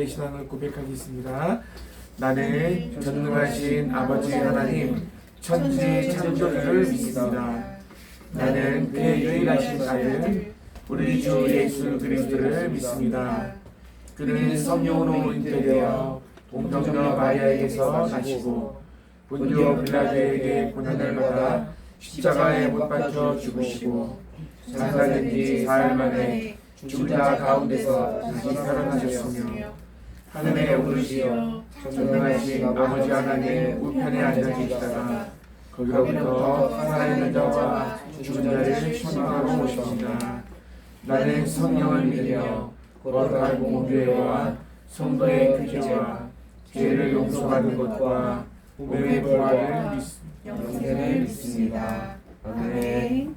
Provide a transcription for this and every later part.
나의 신앙을 고백하겠습니다. 나는 전능하신 아버지 하나님 천지 창조주를 믿습니다. 나는 그의 유일하신 아들 우리 주 예수 그리스도를 믿습니다. 그는 성령으로 잉태되어 동정녀 마리아에게서 나시고 본디오 빌라도에게 고난을 받아 십자가에 못 박혀 죽으시고 장사된 지 사흘 만에 죽은 자 가운데서 다시 살아나셨으며 하늘에 오르시어 전능하신 아버지 하나님의 우편에 앉아 계시다가 거기로부터 살아있는 자와 죽은 자를 심판하러 오십니다. 나는 성령을 믿으며 거룩한 공교회와 성도의 교제와 죄를 용서받는 것과 몸의 부활을 영생을 믿습니다. 아멘.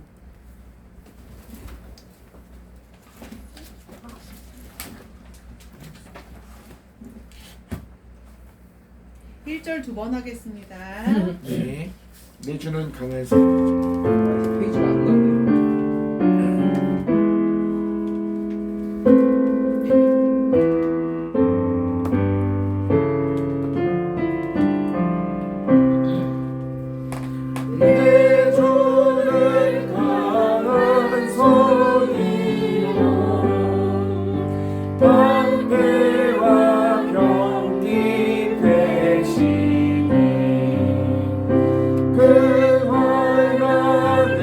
1절 2번 하겠습니다. 네. 내 주는 강하세. 페이지가 안 나오네. 내 주는 강한 성이요 방패와 병기 되시니 그 활만을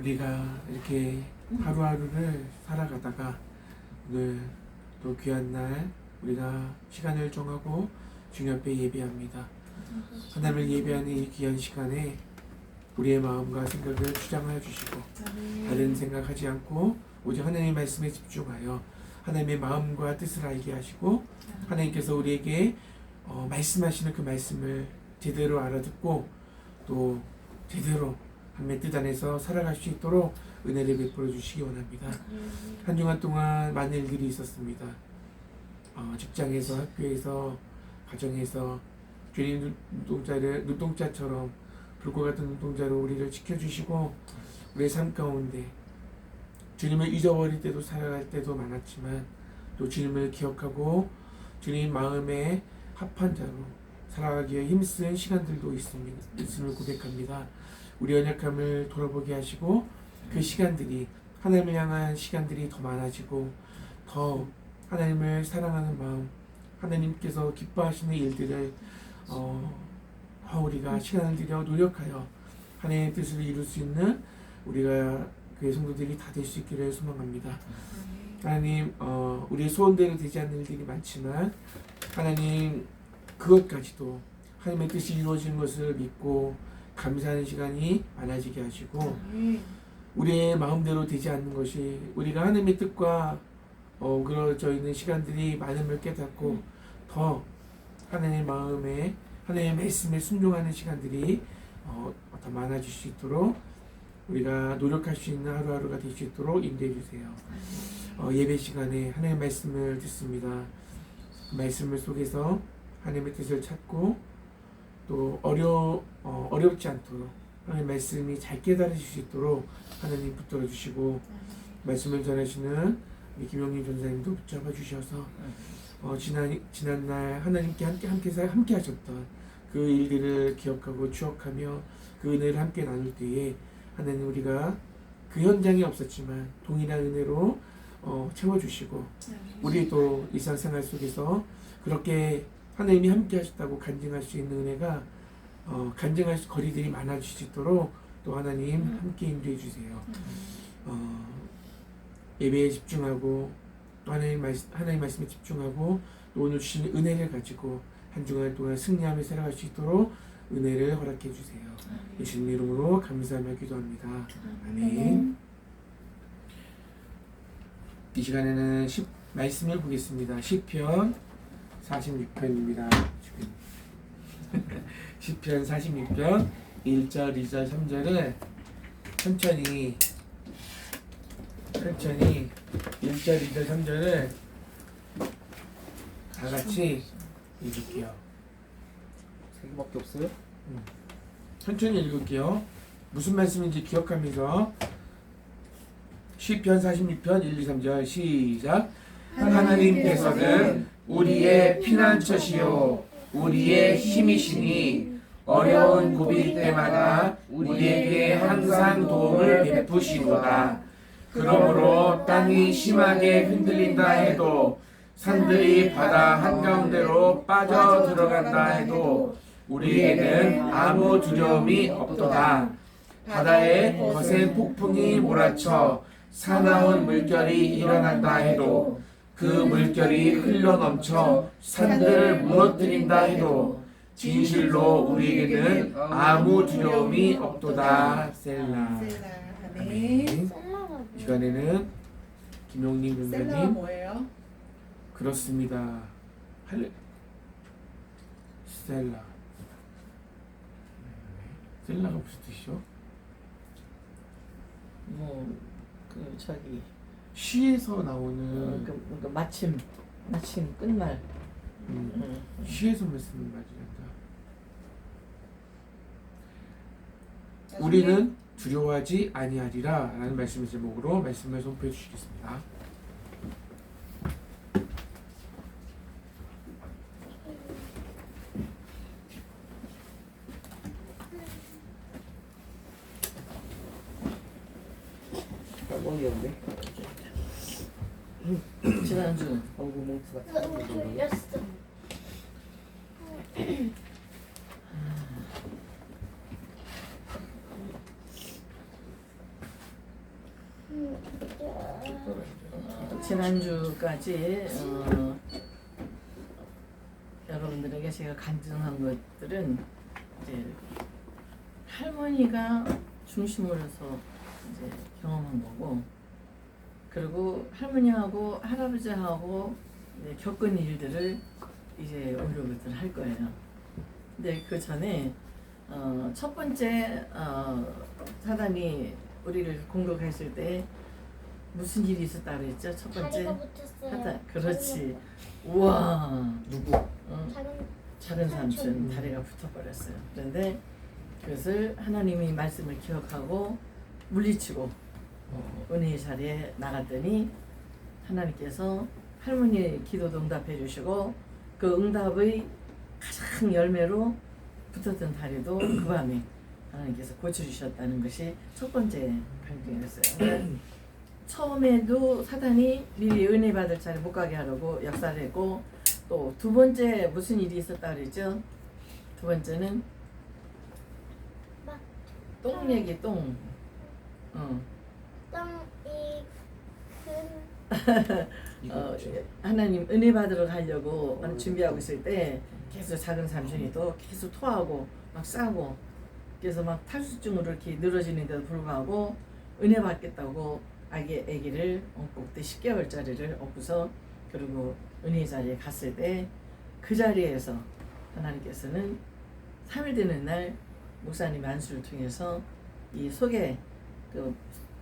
우리가 이렇게 하루하루를 살아가다가 오늘 또 귀한 날 우리가 시간을 정하고 주님 앞에 예배합니다. 하나님을 예배하는 이 귀한 시간에 우리의 마음과 생각을 주장하여 주시고 다른 생각하지 않고 오직 하나님의 말씀에 집중하여 하나님의 마음과 뜻을 알게 하시고 하나님께서 우리에게 말씀하시는 그 말씀을 제대로 알아듣고 또 제대로 하나님의 뜻 안에서 살아갈 수 있도록 은혜를 베풀어 주시기 원합니다. 한 주간 동안 많은 일들이 있었습니다. 직장에서, 학교에서, 가정에서 주님 눈동자처럼 불꽃 같은 눈동자로 우리를 지켜주시고 우리의 삶 가운데 주님을 잊어버릴 때도 살아갈 때도 많았지만 또 주님을 기억하고 주님 마음에 합한 자로 살아가기에 힘쓴 시간들도 있음을 고백합니다. 우리 연약함을 돌아보게 하시고 그 시간들이 하나님을 향한 시간들이 더 많아지고 더 하나님을 사랑하는 마음, 하나님께서 기뻐하시는 일들을 우리가 시간을 들여 노력하여 하나님의 뜻을 이룰 수 있는 우리가 그의 성도들이 다 될 수 있기를 소망합니다. 하나님, 우리의 소원대로 되지 않는 일들이 많지만 하나님 그것까지도 하나님의 뜻이 이루어지는 것을 믿고 감사하는 시간이 많아지게 하시고 우리의 마음대로 되지 않는 것이 우리가 하나님의 뜻과 그러져 있는 시간들이 많음을 깨닫고 더 하나님의 마음에 하나님의 말씀에 순종하는 시간들이 더 많아질 수 있도록 우리가 노력할 수 있는 하루하루가 될 수 있도록 인도해 주세요. 예배 시간에 하나님의 말씀을 듣습니다. 그 말씀을 속에서 하나님의 뜻을 찾고 또 어렵지 않도록 하나님의 말씀이 잘 깨달으실 수 있도록 하나님 붙들어 주시고 말씀을 전하시는 김용림 전사님도 붙잡아 주셔서 지난날 하나님께 함께 하셨던 그 일들을 기억하고 추억하며 그 은혜를 함께 나눌 때에 하나님 우리가 그 현장에 없었지만 동일한 은혜로 채워주시고 우리도 일상생활 속에서 그렇게 하나님이 함께 하셨다고 간증할 수 있는 은혜가 간증할 거리들이 많아질 수 있도록 또 하나님 함께 인도해 주세요. 예배에 집중하고 또 하나님 말씀에 집중하고 또 오늘 주신 은혜를 가지고 한 주간 동안 승리하며 살아갈 수 있도록 은혜를 허락해 주세요. 예수님 이름으로 감사하며 기도합니다. 아멘. 이 시간에는 말씀을 보겠습니다. 시편 46편입니다. 시편 46편 1절, 2절, 3절을 천천히 1절, 2절, 3절을 다 같이 읽을게요. 세 개밖에 없어요? 천천히 읽을게요. 무슨 말씀인지 기억하면서 시편 46편 1, 2, 3절 시작. 하나님께서는 우리의 피난처시요 우리의 힘이시니 어려운 고비 때마다 우리에게 항상 도움을 베푸시도다. 그러므로 땅이 심하게 흔들린다 해도 산들이 바다 한가운데로 빠져 들어간다 해도 우리에게는 아무 두려움이 없도다. 바다에 거센 폭풍이 몰아쳐 사나운 물결이 일어난다 해도 그 물결이 흘러넘쳐 산들을 무너뜨린다 해도 진실로 우리에게는 아무 두려움이 없도다. 셀라. 아멘. 이 시간에는 김용림 셀라가 교수님 뭐예요? 그렇습니다. 셀라. 셀라가 무슨 뜻이죠? 시에서 나오는 그러니까 마침 끝날. 시에서 말씀을 맞이한다. 우리는 두려워하지 아니하리라 라는 말씀의 제목으로 말씀을 선포해 주시겠습니다. 까먹이었네. 지난주 얼굴 몽투가 졸렸어. 지난주까지 여러분들에게 제가 간증한 것들은 이제 할머니가 중심으로서 이제 경험한 거고, 그리고 할머니하고 할아버지하고 이제 겪은 일들을 이제 오늘부터 할 거예요. 근데 그 전에 첫 번째 사단이 우리를 공격했을 때 무슨 일이 있었다 그랬죠? 첫 번째 다리가 붙었어요. 사단. 그렇지. 우와. 누구? 작은 삼촌 다리가 붙어버렸어요. 그런데 그것을 하나님이 말씀을 기억하고 물리치고 은혜의 자리에 나갔더니 하나님께서 할머니의 기도도 응답해 주시고, 그 응답의 가장 열매로 붙었던 다리도 그 밤에 하나님께서 고쳐주셨다는 것이 첫 번째 간증이었어요. 처음에도 사단이 미리 은혜 받을 자리 못 가게 하려고 역사를 했고, 또 두 번째 무슨 일이 있었다 그랬죠? 두 번째는 똥 얘기, 똥. 하나님 은혜 받으러 가려고 준비하고 있을 때 계속 작은 삼촌이 또 계속 토하고 막 싸고, 그래서 막 탈수증으로 이렇게 늘어지는데도 불구하고 은혜 받겠다고 아기를 그때 10개월짜리를 업고서 그리고 은혜 자리에 갔을 때 그 자리에서 하나님께서는 3일 되는 날 목사님 안수를 통해서 이 속에 그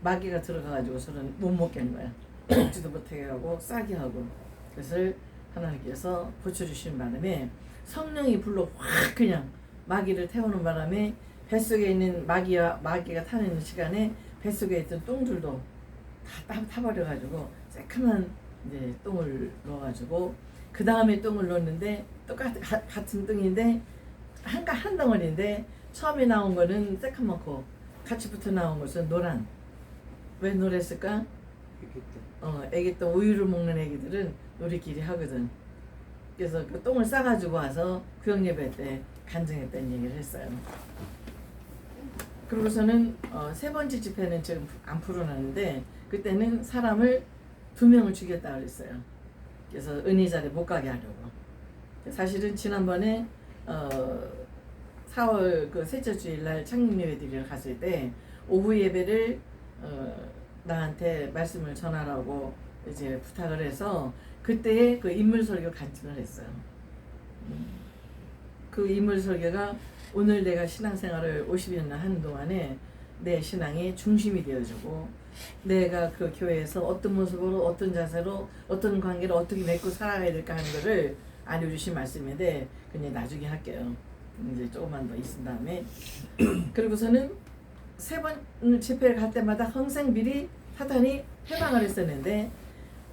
마귀가 들어가가지고서는 못 먹게 한 거야. 먹지도 못하게 하고 싸게 하고. 그것을 하나님께서 고쳐주신 바람에 성령이 불러 확 그냥 마귀를 태우는 바람에 뱃속에 있는 마귀가 타는 시간에 뱃속에 있던 똥들도 다 타버려가지고 새까만 이제 똥을 넣어가지고, 그 다음에 똥을 넣었는데 같은 똥인데 한 덩어리인데 처음에 나온 거는 새까맣고 같이 붙어 나온 것은 노란. 왜 노랬을까? 애기똥 우유를 먹는 애기들은 놀이끼리 하거든. 그래서 그 똥을 싸가지고 와서 구역예배 때 간증했다는 얘기를 했어요. 그러고서는 세 번째 집회는 지금 안 풀어놨는데, 그때는 사람을 2명을 죽였다 그랬어요. 그래서 은혜 자리에 못 가게 하려고. 사실은 지난번에 4월 그 셋째 주일날 창립예배 드리러 갔을 때 오후 예배를 나한테 말씀을 전하라고 이제 부탁을 해서 그때의 그 인물 설교 간증을 했어요. 그 인물 설교가 오늘 내가 신앙생활을 50여 년 하는 동안에 내 신앙의 중심이 되어주고, 내가 그 교회에서 어떤 모습으로 어떤 자세로 어떤 관계를 어떻게 맺고 살아가야 될까 하는 거를 알려주신 말씀인데, 그냥 나중에 할게요. 이제 조금만 더 있은 다음에. 그리고서는 세 번 집회를 갈 때마다 항상 미리 사단이 해방을 했었는데,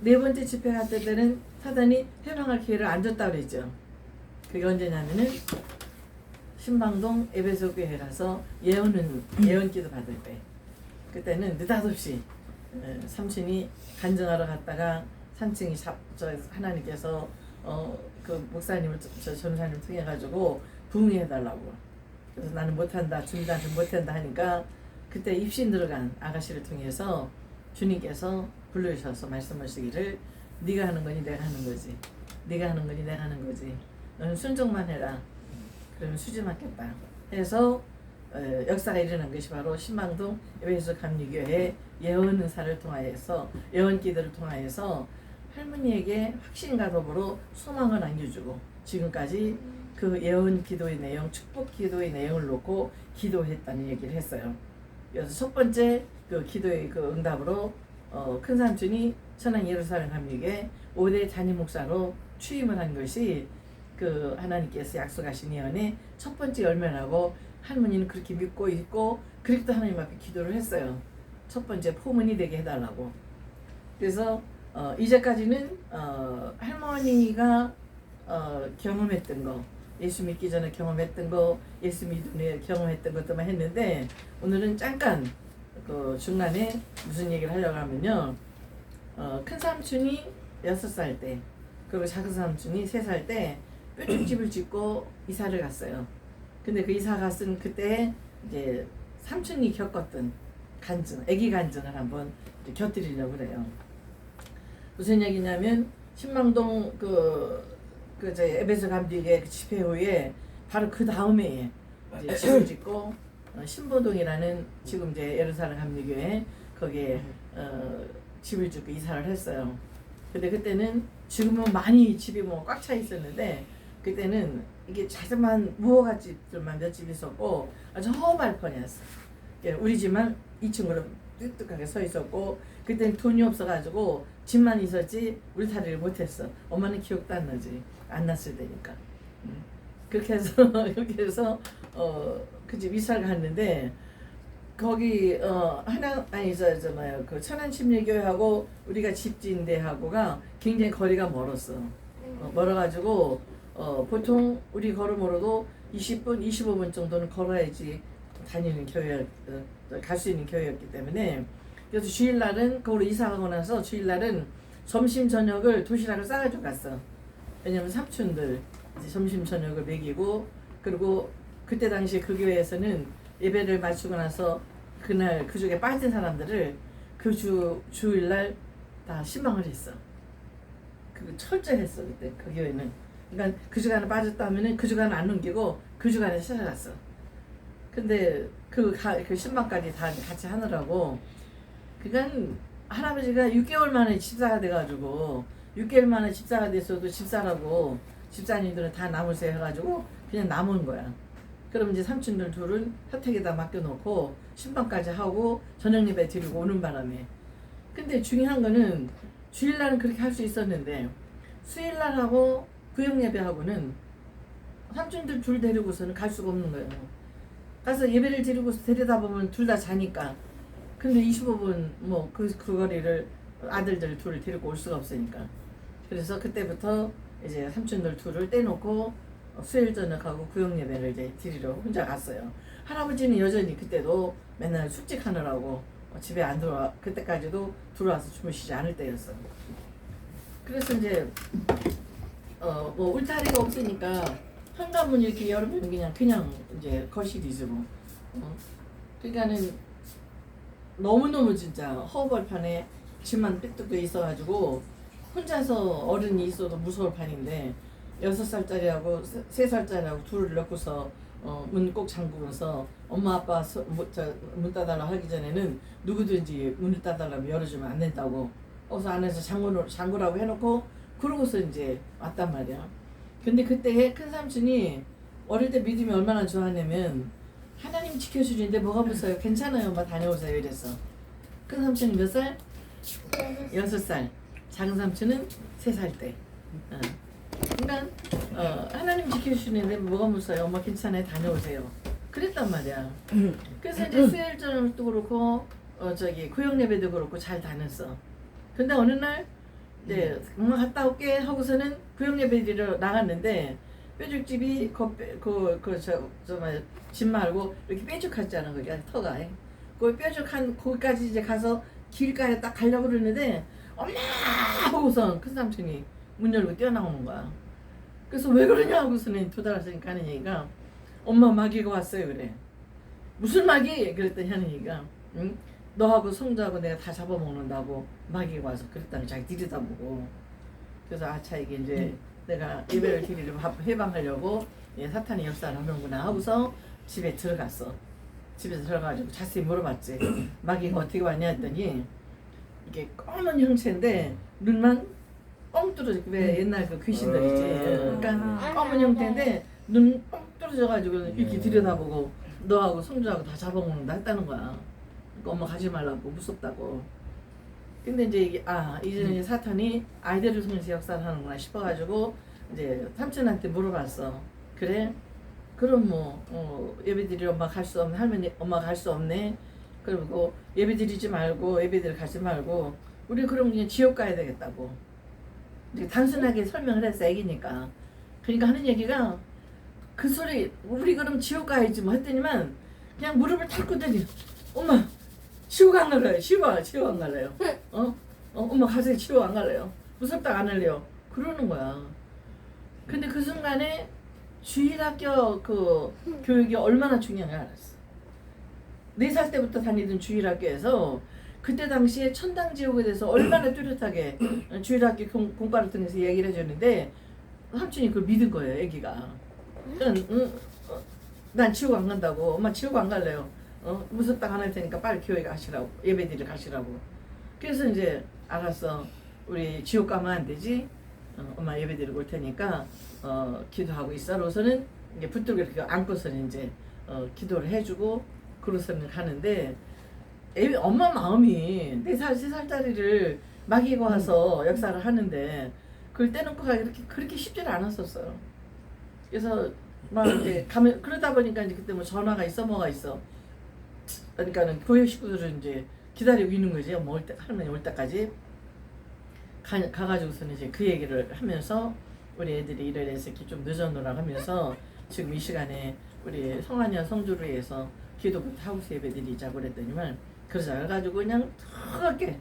네 번째 집회 갈 때는 사단이 해방할 기회를 안 줬다고 그랬죠. 그게 언제냐면은 신방동 에베소 교회 가서 예언기도 받을 때, 그때는 느닷없이 삼촌이 간증하러 갔다가 3층이 저 하나님께서 그 목사님을 저 전사님을 통해 가지고 부흥해 달라고. 그래서 나는 못한다, 준비한테 못한다 하니까 그때 입신 들어간 아가씨를 통해서 주님께서 불러주셔서 말씀하시기를, 네가 하는 거니 내가 하는 거지, 네가 하는 거니 내가 하는 거지, 너는 순종만 해라, 그러면 수지 맞겠다 해서 역사가 일어난 것이 바로 신방동 에베소 감리교회 예언 은사를 통하여서, 예언 기도를 통하여서 할머니에게 확신과 더불어 소망을 안겨주고, 지금까지 그 예언 기도의 내용, 축복 기도의 내용을 놓고 기도했다는 얘기를 했어요. 그래서 첫 번째 그 기도의 그 응답으로 큰 삼촌이 천안 예루살렘 감리교회 5대 단임 목사로 취임을 한 것이 그 하나님께서 약속하신 예언의 첫 번째 열매라고 할머니는 그렇게 믿고 있고, 그렇게 또 하나님 앞에 기도를 했어요. 첫 번째 포문이 되게 해달라고. 그래서 이제까지는 할머니가 경험했던 거, 예수 믿기 전에 경험했던 거, 예수 믿은 후에 경험했던 것들만 했는데, 오늘은 잠깐 그 중간에 무슨 얘기를 하려고 하면요, 큰 삼촌이 6살 때, 그리고 작은 삼촌이 3살 때 뾰족집을 짓고 이사를 갔어요. 근데 그 이사 갔은 그때 이제 삼촌이 겪었던 간증, 아기 간증을 한번 이제 곁들이려고 그래요. 무슨 얘기냐면 신망동 저 에베소 감리교회 그 집회 후에 바로 그 다음에 이제 집을 짓고 신보동이라는 지금 이제 예루살렘 감리교회 거기에 집을 짓고 이사를 했어요. 근데 그때는 지금은 많이 집이 뭐 꽉 차 있었는데 그때는 이게 자그마한 무허가 집들만 몇 집 있었고 아주 험할 뻔이었어. 예, 우리 집만 2층으로 뚝뚝하게 서 있었고 그때는 돈이 없어가지고 집만 있었지 울타리를 못했어. 엄마는 기억도 안 나지. 안 났을 때니까. 그렇게 해서 이렇게 해서 그 집 이사를 갔는데 거기 그 천안침례교회하고 우리가 집 지은 데하고가 굉장히 거리가 멀었어. 멀어가지고 보통 우리 걸음으로도 20분, 25분 정도는 걸어야지 다니는 교회 갈 수 있는 교회였기 때문에 그래서 주일날은 거기로 이사하고 나서 주일날은 점심 저녁을 도시락을 싸가지고 갔어. 왜냐면 삼촌들 이제 점심 저녁을 먹이고 그리고 그때 당시에 그 교회에서는 예배를 마치고 나서 그날 그 중에 빠진 사람들을 그 주일날 다 신방을 했어. 그 철저했어 그때 그 교회는. 그러니까 그 주간에 빠졌다면은 그 주간을 안 넘기고 그 주간에 찾아갔어. 근데 그 신방까지 다 같이 하느라고 그러니까 할아버지가 6개월 만에 집사가 돼가지고 6개월 만에 집사가 돼서도 집사라고 집사님들은 다 남으세요 해가지고 그냥 남은 거야. 그럼 이제 삼촌들 둘은 혜택에다 맡겨놓고 신방까지 하고 저녁 예배 드리고 오는 바람에. 근데 중요한 거는 주일날은 그렇게 할 수 있었는데 수일날하고 구역 예배하고는 삼촌들 둘 데리고서는 갈 수가 없는 거예요. 가서 예배를 드리고서 데려다 보면 둘 다 자니까. 근데 25분 뭐 그 거리를 아들들 둘을 데리고 올 수가 없으니까. 그래서 그때부터 이제 삼촌들 둘을 떼놓고 수요일 저녁하고 구역 예배를 이제 드리러 혼자 갔어요. 할아버지는 여전히 그때도 맨날 숙직하느라고 집에 안 들어와 그때까지도 들어와서 주무시지 않을 때였어. 그래서 이제 뭐 울타리가 없으니까 현관문 이렇게 열면 그냥 이제 거실이지 뭐. 그러니까는 너무너무 진짜 허벌판에 집만 삐뚤게 있어가지고 혼자서 어른이 있어도 무서울 판인데 6살짜리하고 3살짜리하고 둘을 넣고서 문 꼭 잠그면서 엄마 아빠 문 따달라 하기 전에는 누구든지 문을 따달라면 열어주면 안 된다고 어서 안에서 잠그라고 해놓고 그러고서 이제 왔단 말이야. 근데 그때 큰 삼촌이 어릴 때 믿음이 얼마나 좋았냐면 하나님 지켜주는데 뭐가 무서워요? 괜찮아요 엄마 다녀오세요 이랬어. 큰 삼촌이 몇 살? 6살. 작은 삼촌은 3살 때. 그러니까 하나님 지켜주시는데 뭐가 무서워요? 엄마 괜찮아요 다녀오세요. 그랬단 말이야. 그래서 이제 수요일 저녁도 그렇고 구역 예배도 그렇고 잘 다녔어. 근데 어느 날 이제 엄마 갔다 올게 하고서는 구역 예배 드리러 나갔는데 뾰족집이 집 말고 이렇게 뾰족하잖아 거기 터가. 그 뾰족한 거기까지 이제 가서 길가에 딱 가려고 그러는데 엄마 하고서 큰 삼촌이 문 열고 뛰어나오는 거야. 그래서 왜 그러냐 하고서는 2달 왔으니까 하는 얘기가 엄마 마귀가 왔어요 그래. 무슨 마귀? 그랬더니 하는 얘기가 응? 너하고 성자하고 내가 다 잡아먹는다고 마귀가 와서 그랬다는 자기 들여다보고. 그래서 아차 이게 이제 내가 예배를 드리려 해방하려고 사탄이 역사를 하는구나 하고서 집에 들어갔어. 집에서 들어가가지고 자세히 물어봤지. 마귀가 어떻게 왔냐 했더니 이게 검은 형체인데 눈만 뻥 뚫어져. 왜 옛날 그 귀신들 있지. 그러니까 검은 형태인데 눈 뻥 뚫어져가지고 이렇게 들여다보고 너하고 성주하고 다 잡아먹는다 했다는 거야. 그러니까 엄마 가지 말라고 무섭다고. 근데 이제 이게 이제는 이제 사탄이 아이들을 통해서 역사를 하는구나 싶어가지고 이제 삼촌한테 물어봤어. 그래? 그럼 예배 드리러 엄마 갈 수 없네. 할머니 엄마 갈 수 없네. 그리고 예배 드리지 말고 예배들 가지 말고 우리 그럼 그냥 지옥 가야 되겠다고. 이제 단순하게 설명을 했어 애기니까. 그러니까 하는 얘기가 그 소리 우리 그럼 지옥 가야지 뭐 했더니만 그냥 무릎을 탁 꿇더니 엄마 지옥 안 갈래요. 지옥 안 갈래요. 엄마 가세요. 지옥 안 갈래요. 무섭다 안 할래요. 그러는 거야. 근데 그 순간에 주일학교 그 교육이 얼마나 중요한지 알았어. 4살 때부터 다니던 주일학교에서 그때 당시에 천당지옥에 대해서 얼마나 뚜렷하게 주일학교 공과를 통해서 얘기를 해줬는데 삼촌이 그걸 믿은 거예요, 애기가. 난 지옥 안 간다고. 엄마 지옥 안 갈래요. 무섭다 안 할 테니까 빨리 교회 가시라고, 예배드리러 가시라고. 그래서 이제 알았어. 우리 지옥 가면 안 되지. 엄마 예배드리고 올 테니까 기도하고 있어. 그러고서는 이제 붙들고 이렇게 안고서는 이제 기도를 해주고 그러고서는 가는데 엄마 마음이 4살, 3살짜리를 마귀가 와서 역사를 하는데 그걸 떼놓고 가기 그렇게 쉽지 않았었어요. 그래서 막 이제 가면 그러다 보니까 이제 그때 뭐 전화가 있어 뭐가 있어. 그러니까는 교회 식구들은 이제 기다리고 있는 거지. 엄마 올 때, 할머니 올 때까지 가가지고서는 이제 그 얘기를 하면서 우리 애들이 이래서 이렇게 좀 늦어놓으라고 하면서 지금 이 시간에 우리 성한이와 성주를 위해서 기도부터 하우스 예배 드리자고 그랬더니만 그러자 해가지고 그냥 크게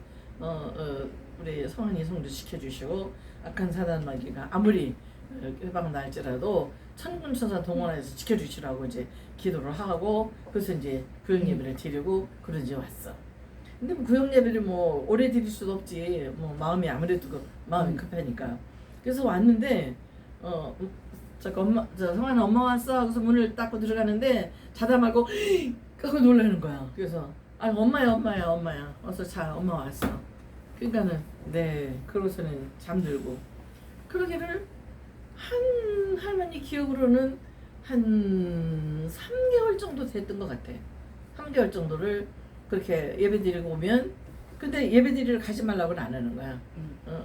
우리 성한이 성주 지켜주시고 악한 사단 마귀가 아무리 해방 날지라도 천군천사 동원해서 지켜주시라고 이제 기도를 하고 그래서 이제 구역 예배를 드리고 그런지 왔어. 근데 뭐 구역 예배를 뭐 오래 드릴 수도 없지. 뭐 마음이 아무래도 마음이 급하니까. 그래서 왔는데 저 성환아 엄마 왔어 하고서 문을 닫고 들어가는데 자다 말고 하고 놀라는 거야. 그래서 엄마야 어서 자 엄마 왔어. 그러니까는 네 그러고서는 잠들고 그러기를 한 할머니 기억으로는 한 3개월 정도 됐던 것 같아. 3개월 정도를 그렇게 예배드리고 오면 근데 예배드리러 가지 말라고는 안 하는 거야.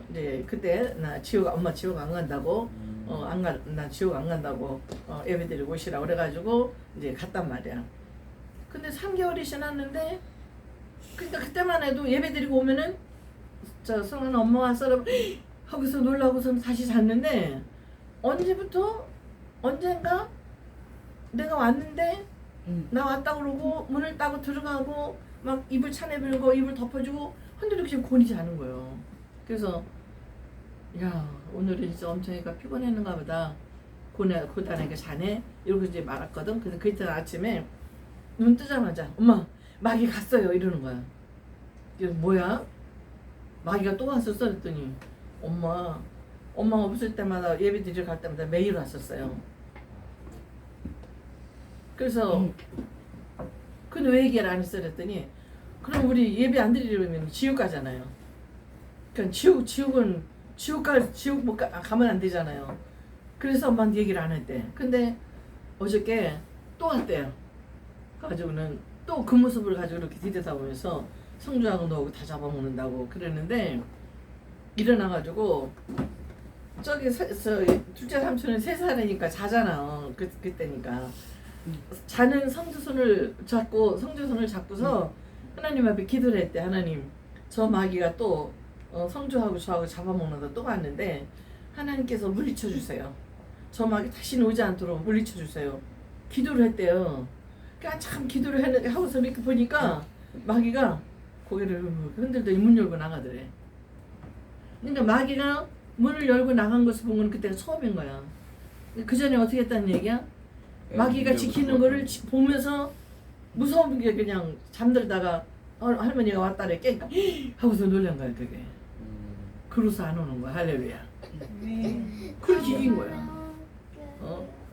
이제 그때 나 엄마 지옥 안 간다고 나 지옥 안 간다고 예배드리고 오시라고 그래가지고 이제 갔단 말이야. 근데 3개월이 지났는데 그러니까 그때만 해도 예배드리고 오면은 저 성한 엄마 왔어 하고서 놀라고서 다시 잤는데 언젠가 내가 왔는데 나 왔다 그러고 문을 따고 들어가고 막 이불 차내밀고 이불 덮어주고 근데 이렇게 곤이지 않은 거예요. 그래서 야 오늘은 진짜 엄청 애가 피곤했는가 보다 고단하게 자네 이러고 이제 말았거든. 그래서 그때 아침에 눈 뜨자마자 엄마 마귀 갔어요 이러는 거야. 이게 뭐야? 마귀가 또 왔었어 그랬더니 엄마 없을 때마다 예배 드리러 갈 때마다 매일 왔었어요. 그래서 근데 왜 얘기를 안 했어 그랬더니 그럼 우리 예배 안 드리려면 지옥 가잖아요. 그러니까 지옥 가면 안 되잖아요. 그래서 엄마한테 얘기를 안 했대. 근데 어저께 또 왔대요. 가지고는 또 그 모습을 가지고 이렇게 들여다보면서 성주하고 너하고 다 잡아먹는다고 그랬는데 일어나가지고 저기 둘째 삼촌은 3살이니까 자잖아. 그때니까 자는 성주 손을 잡고서 하나님 앞에 기도를 했대. 하나님 저 마귀가 또 성주하고 저하고 잡아먹는다 또 왔는데 하나님께서 물리쳐 주세요. 저 마귀 다시는 오지 않도록 물리쳐 주세요. 기도를 했대요. 그러니까 참 기도를 하고서 이렇게 보니까 마귀가 고개를 흔들더니 문 열고 나가더래. 그러니까 마귀가 문을 열고 나간 것을 본 건 그때가 처음인 거야. 그 전에 어떻게 했다는 얘기야? 마귀가 지키는 거를 보면서 무서운 게 그냥 잠들다가 할머니가 왔다래 깨니까 하고서 놀란 거야 그게. 그래서 안 오는 거야. 할렐루야. 그렇게 이긴 거야.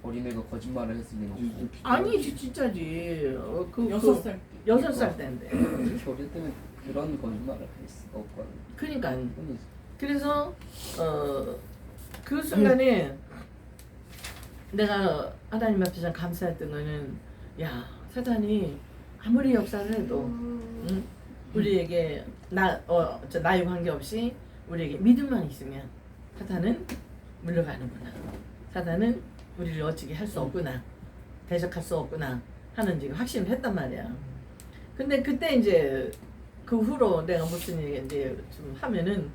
어린애가 거짓말을 했을 리는 없고 아니지 진짜지. 6살. 6살 때인데. 그렇게 어릴 때는 그런 거짓말을 할 수가 없거든. 그러니까 흔히지. 그래서 그 순간에 내가 하나님 앞에서 감사했던 거는 야 사단이 아무리 역사를 해도 우리에게 나이 관계없이 우리에게 믿음만 있으면 사단은 물러가는구나. 사단은 우리를 어찌게 할 수 없구나. 대적할 수 없구나 하는 지금 확신을 했단 말이야. 근데 그때 이제 그 후로 내가 무슨 얘기 이제 좀 하면은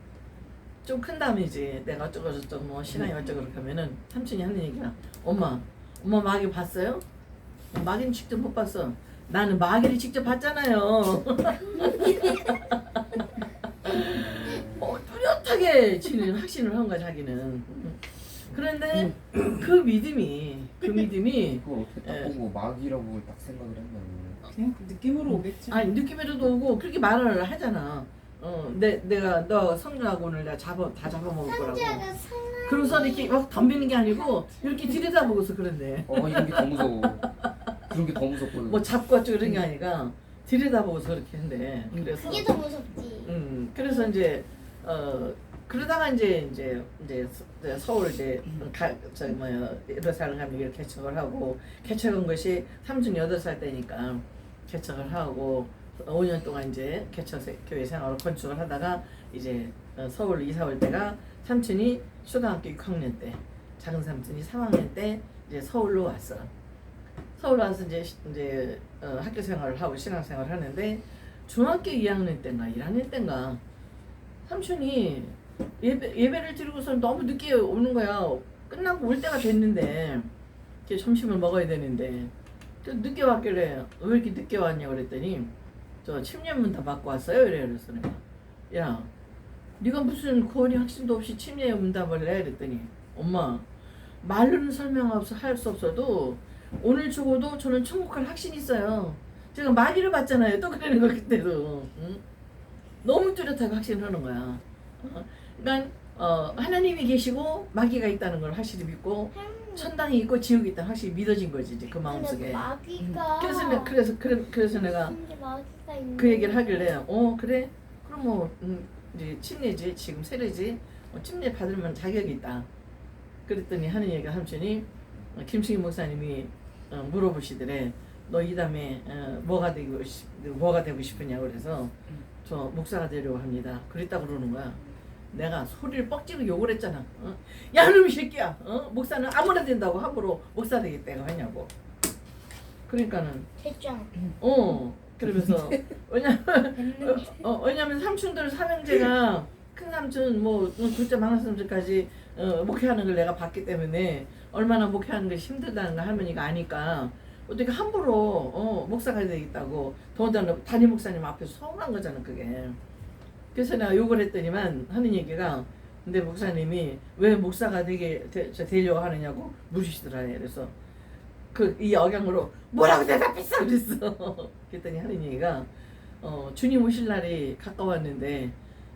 좀 큰 다음이지. 내가 어쩌고 저쩌고 뭐 신앙이 어쩌고 그렇게 하면은 삼촌이 하는 얘기가 엄마 마귀 봤어요? 마귀는 직접 못 봤어. 나는 마귀를 직접 봤잖아요. 뚜렷하게 지금 확신을 한 거야 자기는. 그런데 그 믿음이 그걸 어떻게 딱 보고 마귀라고 딱 생각을 했냐고. 그냥 그 느낌으로 오겠죠. 아니 느낌에도 오고 그렇게 말을 하잖아. 내가 너 성주하고 오늘 내가 다 잡아먹을 거라고. 그러면서 이렇게 막 덤비는 게 아니고 이렇게 들여다보고서 그런데 이런 게 더 무서워. 그런 게 더 무섭거든. 뭐 잡고 왔죠 이런 게 아니라 들여다보고서 그렇게 한대. 그래서 그게 더 무섭지. 그래서 이제 그러다가 이제 서울 이제 저기 뭐야 8살 가면 개척을 하고 개척한 것이 삼촌 8살 때니까 개척을 하고 5년 동안 이제 개척 교회 생활을 건축을 하다가 이제 서울로 이사 올 때가 삼촌이 초등학교 6학년 때, 작은 삼촌이 3학년 때 이제 서울로 왔어. 서울 와서 이제 학교 생활을 하고 신앙 생활을 하는데 중학교 2학년 때인가 1학년 때인가 삼촌이 예배를 드리고서 너무 늦게 오는 거야. 끝나고 올 때가 됐는데 이렇게 점심을 먹어야 되는데 늦게 왔길래 왜 이렇게 늦게 왔냐고 그랬더니 저 침례문 다 받고 왔어요. 그래서 내가 야 네가 무슨 구원이 확신도 없이 침례 문답을 해? 그랬더니 엄마 말로는 할 수 없어도 오늘 죽어도 저는 천국 갈 확신이 있어요. 제가 마귀를 봤잖아요. 또 그러는 거 그때도 응? 너무 뚜렷하게 확신하는 거야. 그러니까 하나님이 계시고 마귀가 있다는 걸 확실히 믿고 천당이 있고 지옥이 있다 확실히 믿어진 거지 이제 그 마음속에. 마귀가. 그래서 내가 근데 마귀가 있는. 그 얘기를 하길래 그래 그럼 뭐 이제 침례지 지금 세례지 침례 받으면 자격이 있다. 그랬더니 하는 얘기가 삼촌이 김승희 목사님이 물어보시더래. 너 이 다음에 뭐가 되고 싶으냐고 그래서 저 목사가 되려고 합니다. 그랬다 그러는 거야. 내가 소리를 뻑지고 욕을 했잖아. 야 놈이 새끼야. 목사는 아무나 된다고 함부로 목사 되겠다고 하냐고. 그러니까는 됐잖아. 그러면서 왜냐면 삼촌들 삼형제가 큰 삼촌 뭐 둘째 막내 삼촌까지 목회하는 걸 내가 봤기 때문에 얼마나 목회하는 것이 힘들다는 걸 할머니가 아니까 어떻게 함부로 목사가 되겠다고 더군다나 담임 목사님 앞에서 서운한 거잖아 그게. 그래서 내가 욕을 했더니만 하는 얘기가 근데 목사님이 왜 목사가 되려고 하느냐고 물으시더라. 그래서 이 억양으로 뭐라고 대답했어 그랬어. 그랬더니 하는 얘기가 주님 오실 날이 가까웠는데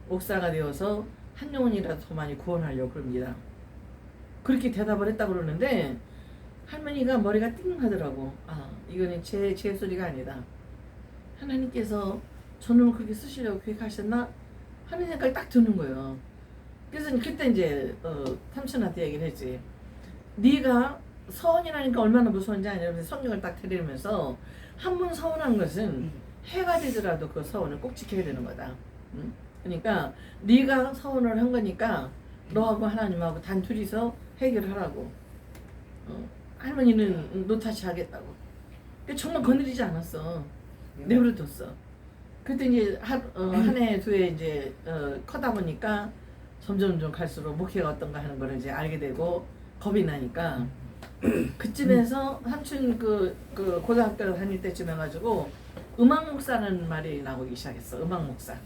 목사가 되어서 한 영혼이라도 더 많이 구원하려고 그럽니다. 그렇게 대답을 했다 그러는데 할머니가 머리가 띵하더라고. 이거는 제 소리가 아니다. 하나님께서 저놈을 그렇게 쓰시려고 계획하셨나 하는 생각이 딱 드는 거예요. 그래서 그때 이제 삼촌한테 얘기를 했지. 네가 서원이라니까 얼마나 무서운지 아니면서 성경을 딱 들이면서 한 번 서원한 것은 해가 되더라도 그 서원을 꼭 지켜야 되는 거다. 그러니까 네가 서원을 한 거니까 너하고 하나님하고 단둘이서 해결하라고. 할머니는 노타치 하겠다고. 정말 거느리지 않았어. 내버려뒀어. 그때 이제 한 해 두 해 이제 커다 보니까 점점 갈수록 목회가 어떤가 하는 걸 이제 알게 되고 겁이 나니까 그쯤에서 삼촌 그 고등학교 다닐 때쯤 해가지고 음악 목사라는 말이 나오기 시작했어. 음악 목사.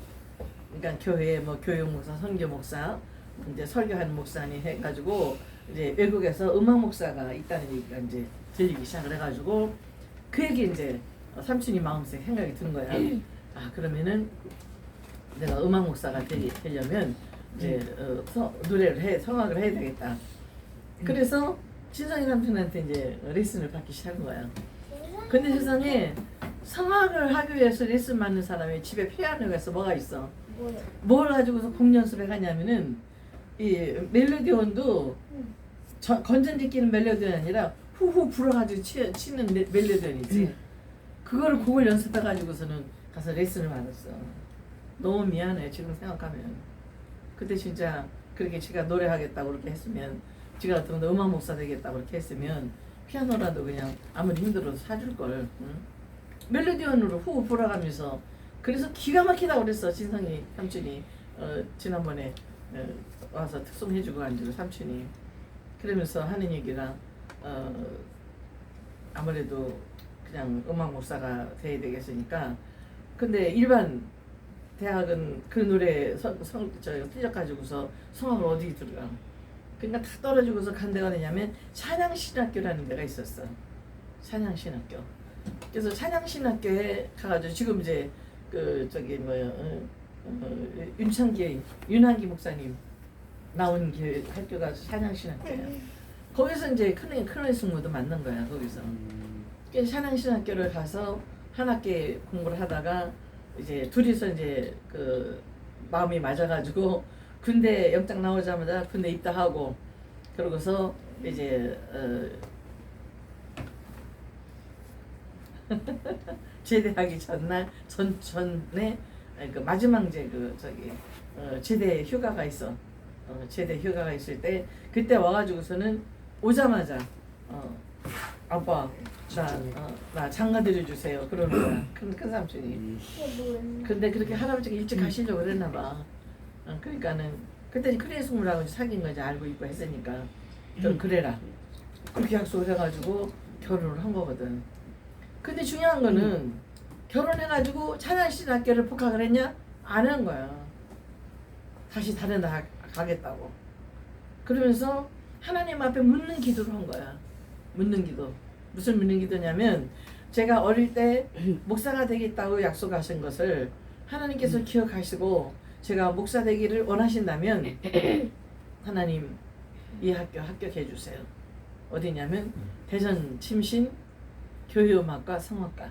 그러니까 교회 뭐 교육 목사, 선교 목사, 이제 설교하는 목사니 해가지고 이제 외국에서 음악 목사가 있다는 얘기가 이제 들리기 시작을 해가지고 그 얘기 이제 삼촌이 마음속에 생각이 든 거야. 그러면은 내가 음악 목사가 되려면 이제 노래를 성악을 해야 되겠다. 그래서 진성이 삼촌한테 이제 레슨을 받기 시작한 거야. 근데 세상에 성악을 하기 위해서 레슨 받는 사람이 집에 피아노가 있어 뭐가 있어? 뭐야? 뭘 가지고서 곡 연습을 하냐면은 이 멜로디온도 건전지 끼는 멜로디온이 아니라 후후 불어가지고 치는 멜로디온이지. 그거를 곡을 연습해가지고서는 가서 레슨을 받았어. 너무 미안해 지금 생각하면. 그때 진짜 그렇게 제가 노래하겠다고 그렇게 했으면 지가 어떤 음악 목사 되겠다고 그렇게 했으면 피아노라도 그냥 아무리 힘들어도 사줄 걸. 응? 멜로디언으로 후후 불어가면서 그래서 기가 막히다고 그랬어. 진성이 삼촌이 지난번에 와서 특송해주고 앉고 삼촌이 그러면서 하는 얘기가 아무래도 그냥 음악 목사가 돼야 되겠으니까. 근데 일반 대학은 그 노래 틀려가지고서 성악을 어디 들어가. 그러니까 다 떨어지고서 간 데가 어디냐면 찬양신학교라는 데가 있었어. 찬양신학교. 그래서 찬양신학교에 가가지고 지금 이제 그 저기 뭐야 윤창기 목사님 나온 학교가 찬양신학교야. 거기서 이제 큰애 숙모도 만난 거야 거기서. 그래서 찬양신학교를 가서 한 학기 공부를 하다가 이제 둘이서 이제 그 마음이 맞아가지고 군대 영장 나오자마자 군대 입대하고 그러고서 이제 제대하기 전날 전에 그 마지막 이제 그 저기 제대 휴가가 있어. 제대 휴가가 있을 때 그때 와가지고서는 오자마자 아빠 나 장가 들여주세요 그러는 거야. 큰 삼촌이. 이게 뭐야? 근데 그렇게 할아버지가 일찍 가시려고 그랬나 봐. 그러니까는 그때 크리스 스물하고 사귄 거 이제 알고 있고 했으니까 좀 그래라. 그렇게 약속을 해가지고 결혼을 한 거거든. 근데 중요한 거는 결혼해가지고 찬양신학교를 복학을 했냐? 안 한 거야. 다시 다른 데 가겠다고. 그러면서 하나님 앞에 묻는 기도를 한 거야. 묻는 기도. 무슨 묻는 기도냐면 제가 어릴 때 목사가 되겠다고 약속하신 것을 하나님께서 기억하시고 제가 목사 되기를 원하신다면 하나님 이 학교 합격해 주세요. 어디냐면 대전 침신 교회음악과 성악과.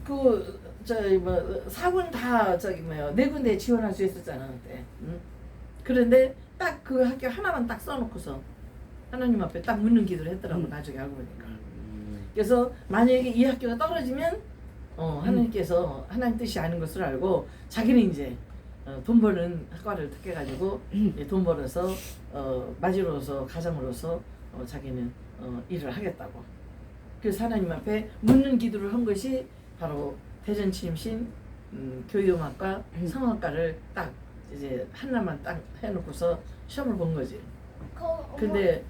그 저기 뭐 4군 다 저기 뭐야 4군데 지원할 수 있었잖아 그때. 그런데 딱 그 학교 하나만 딱 써놓고서 하나님 앞에 딱 묻는 기도를 했더라고 나중에 알고 보니까. 그래서 만약에 이 학교가 떨어지면 하나님께서 하나님 뜻이 아닌 것을 알고 자기는 이제 돈 버는 학과를 택해가지고 돈 벌어서 마지로서 가장으로서 자기는 일을 하겠다고. 그래서 하나님 앞에 묻는 기도를 한 것이 바로 대전 침신 교육음악과 성악과를 딱 이제 하나만 딱 해놓고서 시험을 본 거지. 근데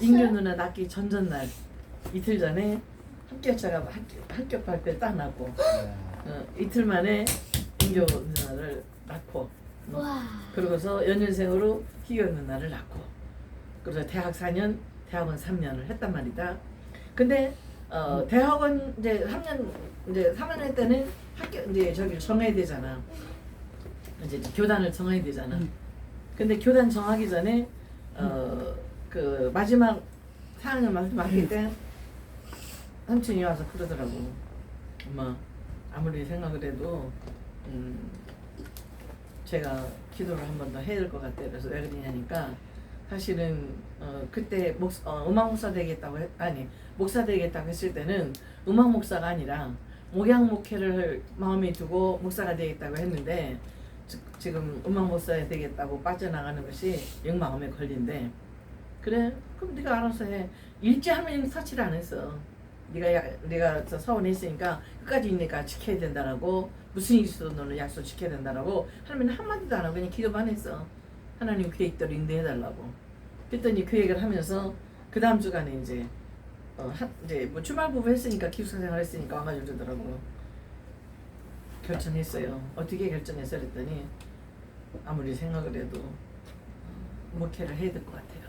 인규 누나 낳기 전날 이틀 전에 합격자가 합격 발표 딱 났고 이틀 만에 인규 누나를 낳고 와. 그러고서 연년생으로 희교 누나를 낳고 그래서 대학 4년 대학원 3년을 했단 말이다. 근데 대학원 이제 3학년 때는 학교 이제 저기 정해야 되잖아. 이제 교단을 정해야 되잖아. 근데 교단 정하기 전에 그 마지막 4학년 맡길 때 삼촌이 와서 그러더라고. 엄마 아무리 생각을 해도 제가 기도를 한 번 더 해야 될 것 같아. 그래서 왜 그러냐니까 사실은 그때 음악 목사 되겠다고 목사 되겠다고 했을 때는 음악 목사가 아니라 목양 목회를 마음에 두고 목사가 되겠다고 했는데 지금 음악 목사 되겠다고 빠져나가는 것이 영 마음에 걸린대. 그래 그럼 네가 알아서 해. 일제 할머니는 터치를 안 했어. 네가 서운했으니까 끝까지 내가 지켜야 된다라고 무슨 일 있어도 너는 약속 지켜야 된다라고 할머니는 한마디도 안 하고 그냥 기도만 했어. 하나님 계획대로 인도해달라고. 그랬더니 그 얘기를 하면서 그 다음 주간에 이제 이제 뭐 주말 부부 했으니까 기숙사 생활 했으니까 와가지고 그러더라고. 결정했어요. 어떻게 결정했어? 그랬더니 아무리 생각을 해도 목회를 해야 될 것 같아요.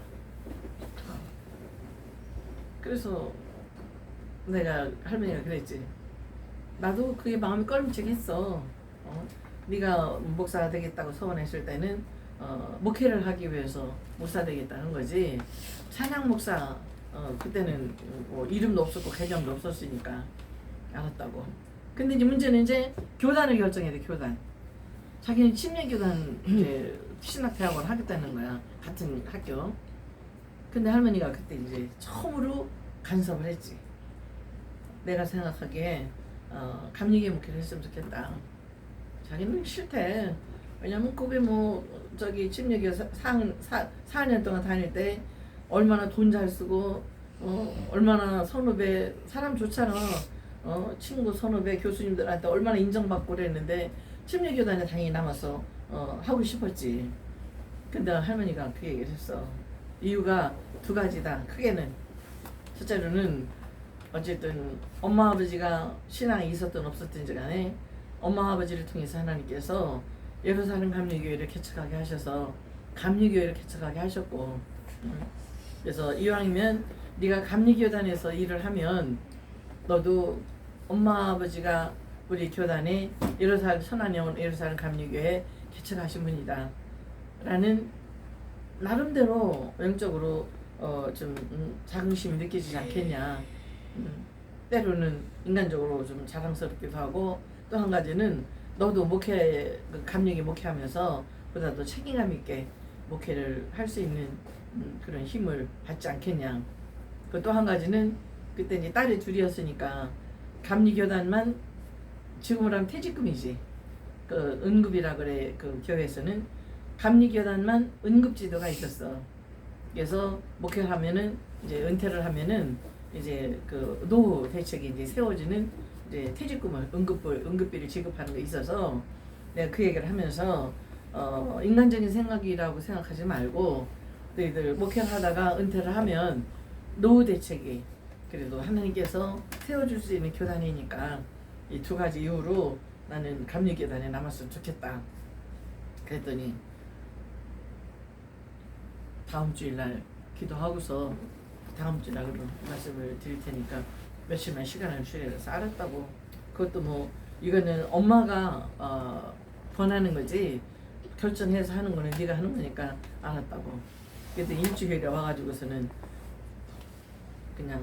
그래서 내가 할머니가 그랬지. 나도 그게 마음이 꺼림칙했어. 네가 목사가 되겠다고 소원했을 때는 목회를 하기 위해서 목사 되겠다는 거지. 찬양 목사 그때는 뭐 이름도 없었고 개념도 없었으니까 알았다고. 근데 이제 문제는 이제 교단을 결정해야 돼. 교단. 자기는 침례교단 이제 신학대학원 하겠다는 거야. 같은 학교. 근데 할머니가 그때 이제 처음으로 간섭을 했지. 내가 생각하기에 감리교 목회를 했으면 좋겠다. 자기는 싫대. 왜냐면 그게 뭐 저기 침례교 4년 동안 다닐 때 얼마나 돈 잘 쓰고 얼마나 선후배 사람 좋잖아. 친구 선후배 교수님들한테 얼마나 인정받고 그랬는데 침례교단에 당연히 남아서 하고 싶었지. 근데 할머니가 그 얘기를 했어. 이유가 두 가지다. 크게는 첫째로는 어쨌든 엄마 아버지가 신앙이 있었든 없었든지 간에 엄마 아버지를 통해서 하나님께서 예루살렘 감리교회를 개척하게 하셔서 감리교회를 개척하게 하셨고 그래서 이왕이면 네가 감리교단에서 일을 하면 너도 엄마 아버지가 우리 교단에 예루살렘 선한영혼 예루살렘 감리교회 개척하신 분이다 라는 나름대로 영적으로 좀 자긍심이 느껴지지 않겠냐. 때로는 인간적으로 좀 자랑스럽기도 하고, 또 한 가지는 너도 목회 감리교 목회하면서 보다 더 책임감 있게 목회를 할 수 있는 그런 힘을 받지 않겠냐. 그 또 한 가지는 그때 이제 딸이 둘이었으니까 감리교단만 지금으로 하면 퇴직금이지. 그 은급이라 그래. 그 교회에서는 감리교단만 은급지도가 있었어. 그래서 목회하면은 이제 은퇴를 하면은 이제 그 노후 대책이 이제 세워지는 이제 퇴직금을 응급비를 지급하는 게 있어서 내가 그 얘기를 하면서 인간적인 생각이라고 생각하지 말고 너희들 목회를 하다가 은퇴를 하면 노후 대책이 그래도 하나님께서 세워줄 수 있는 교단이니까 이 두 가지 이유로 나는 감리교단에 남았으면 좋겠다. 그랬더니 다음 주일날 기도하고서 다음 주날 그럼 말씀을 드릴 테니까 며칠만 시간을 주셔서 알았다고. 그것도 뭐 이거는 엄마가 권하는 거지 결정해서 하는 거는 네가 하는 거니까 알았다고. 그래도 일주일에 와가지고서는 그냥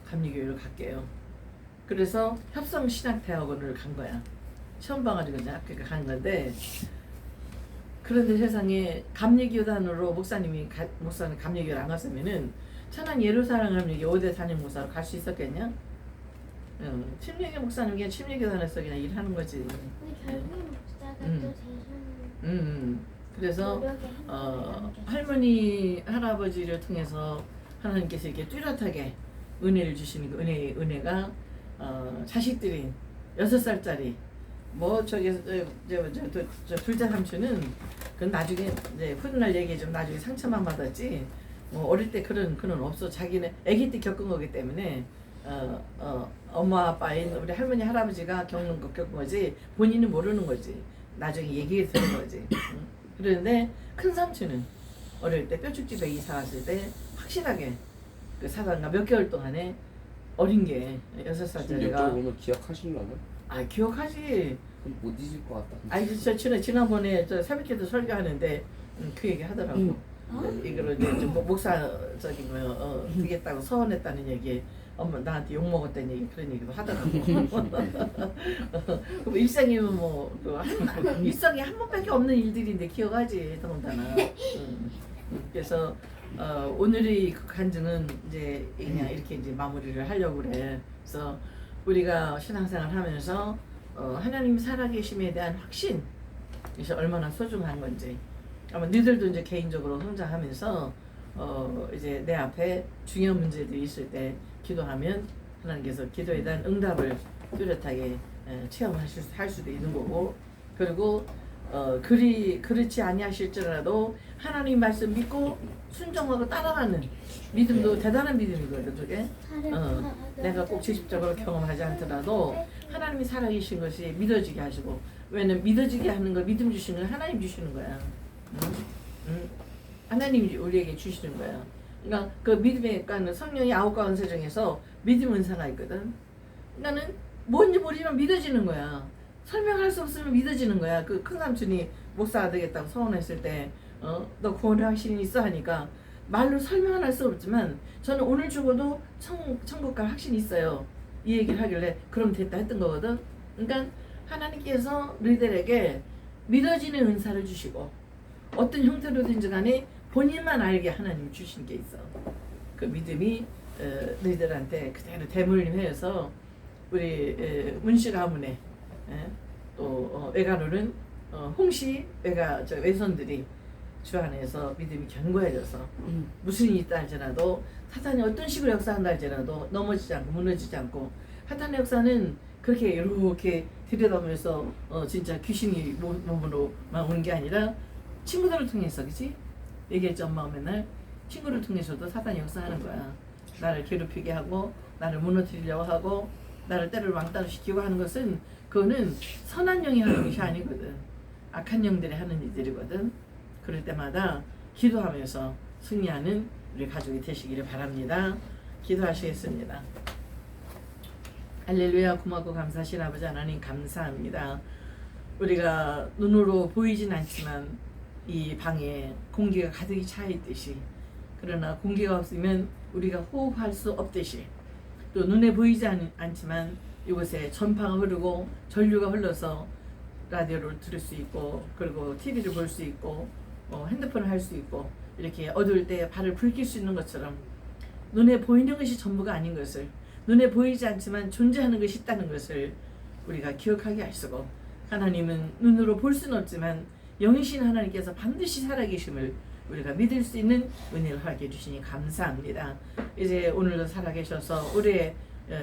감리교회를 갈게요. 그래서 협성신학대학원을 간 거야. 처음 봐가지고 이제 학교에 간 건데, 그런데 세상에 감리교단으로 목사님 감리교회를 안 갔으면은 천안 예루살렘 감리교 5대 단임 목사로 갈 수 있었겠냐? 침례교 목사님 그냥 침례교단에서 그냥 일하는 거지. 근데 결국엔 목사가 또 대선 그래서 할머니 할아버지를 통해서 하나님께서 이렇게 뚜렷하게 은혜를 주시는 그 은혜가 자식들인 6살짜리 뭐 저기 저 둘째 삼촌은 그건 나중에 이제 훗날 얘기 좀 나중에 상처만 받았지 뭐 어릴 때 그런 없어. 자기는 아기 때 겪은 거기 때문에 엄마 아빠인 우리 할머니 할아버지가 겪은 거지 본인은 모르는 거지. 나중에 얘기해 주는 거지. 그런데 큰 삼촌은 어릴 때 뼈죽집에 이사 왔을 때 확실하게 그 사단과 몇 개월 동안에 어린 게 6살짜리가 보면 기억하시려나? 아 기억하지. 그럼 못 잊을 것 같다. 아니 저 지난번에 저 새벽기도 설교하는데 그 얘기 하더라고. 이거를 이제 좀 목사 저기 뭐 되겠다고 서원했다는 얘기. 엄마 나한테 욕 먹었다는 얘기 그런 얘기도 하더라고. 그럼 일생이면 일생에 한 번밖에 없는 일들인데 기억하지 더군다나. 그래서 오늘의 그 간증은 이제 그냥 이렇게 이제 마무리를 하려고 그래. 그래서 우리가 신앙생활 하면서 하나님 살아계심에 대한 확신 이게 얼마나 소중한 건지. 아마 너희들도 이제 개인적으로 성장하면서 이제 내 앞에 중요한 문제들이 있을 때 기도하면 하나님께서 기도에 대한 응답을 뚜렷하게 체험할 수도 있는 거고, 그리고 그렇지 아니하실지라도 하나님 말씀 믿고 순종하고 따라가는 믿음도 대단한 믿음이거든. 그게 내가 꼭 직접적으로 경험하지 않더라도 하나님이 살아계신 것이 믿어지게 하시고, 왜냐면 믿어지게 하는 거 믿음 주시는 건 하나님 주시는 거야. 하나님이 우리에게 주시는 거야. 그러니까 그 믿음의 그러니까 성령의 9가지 은사 중에서 믿음 은사가 있거든. 그러니까는 뭔지 모르지만 믿어지는 거야. 설명할 수 없으면 믿어지는 거야. 그 큰 삼촌이 목사가 되겠다고 소원했을 때 너 구원의 확신이 있어 하니까 말로 설명할 수 없지만 저는 오늘 죽어도 천국 갈 확신이 있어요. 이 얘기를 하길래 그럼 됐다 했던 거거든. 그러니까 하나님께서 너희들에게 믿어지는 은사를 주시고 어떤 형태로든지 간에 본인만 알게 하나님 주신 게 있어. 그 믿음이 너희들한테 그대로 대물림해서 우리 문씨 가문에 또 외가로는 홍씨 외손들이 주 안에서 믿음이 견고해져서 무슨 일이 있다 할지라도 사탄이 어떤 식으로 역사한다 할지라도 넘어지지 않고 무너지지 않고, 사탄의 역사는 그렇게 이렇게 들여다보면서 진짜 귀신이 몸으로만 오는 게 아니라 친구들을 통해서, 그치? 얘기했죠, 엄마가 맨날. 친구를 통해서도 사탄이 역사하는 거야. 나를 괴롭히게 하고 나를 무너뜨리려고 하고 나를 때를 왕따로 시키고 하는 것은 그거는 선한 영이 하는 것이 아니거든. 악한 영들이 하는 일들이거든. 그럴 때마다 기도하면서 승리하는 우리 가족이 되시기를 바랍니다. 기도하시겠습니다. 할렐루야. 고맙고 감사하신 아버지 하나님 감사합니다. 우리가 눈으로 보이진 않지만 이 방에 공기가 가득히 차 있듯이, 그러나 공기가 없으면 우리가 호흡할 수 없듯이, 또 눈에 보이지 않지만 이곳에 전파가 흐르고 전류가 흘러서 라디오를 들을 수 있고, 그리고 TV를 볼 수 있고, 핸드폰을 할 수 있고, 이렇게 어두울 때 발을 붉힐 수 있는 것처럼 눈에 보이는 것이 전부가 아닌 것을, 눈에 보이지 않지만 존재하는 것이 있다는 것을 우리가 기억하게 하시고, 하나님은 눈으로 볼 수는 없지만 영이신 하나님께서 반드시 살아계심을 우리가 믿을 수 있는 은혜를 하게 해주시니 감사합니다. 이제 오늘도 살아계셔서 우리의